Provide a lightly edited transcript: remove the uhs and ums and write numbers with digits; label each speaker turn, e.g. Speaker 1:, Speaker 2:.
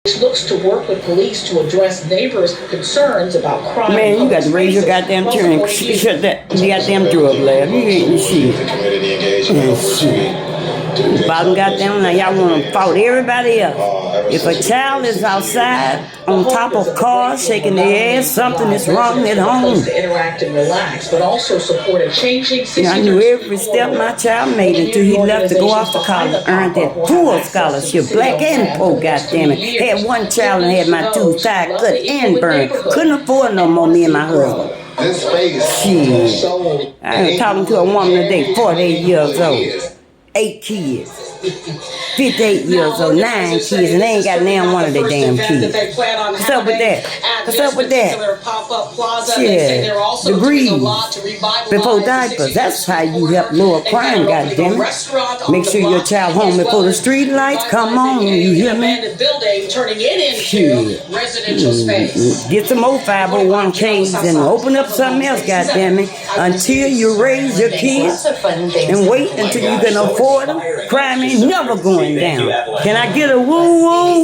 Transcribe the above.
Speaker 1: looks to work with police to address neighbors' concerns about crime.
Speaker 2: Man, you got to raise your goddamn children and shut that goddamn drug lab. You ain't shit. Bottom goddamn, now y'all want to fault everybody else. If a child is outside on top of cars shaking their ass, something is wrong at home.
Speaker 1: To interact and relax, but also support a changing system.
Speaker 2: I knew every step my child made until he left to go off to college, earned that full scholarship, black and poor, goddammit. Had one child and had my tooth tied, cut, and burned. Couldn't afford no more, me and my husband. Shit. I was talking to a woman today, 48 years old. 8 kids, 58 years old, 9 kids, and they ain't got now one of their damn kids. What's up with that? What's up with that? Shit, the greed before diapers. That's how you help lower crime, goddammit. Make sure your child home before the street lights come on, you hear me? Shit. Get some more 501ks and open up something else, goddammit. Until you raise your kids and wait until you can afford them, crime ain't never going down. Can I get a woo-woo?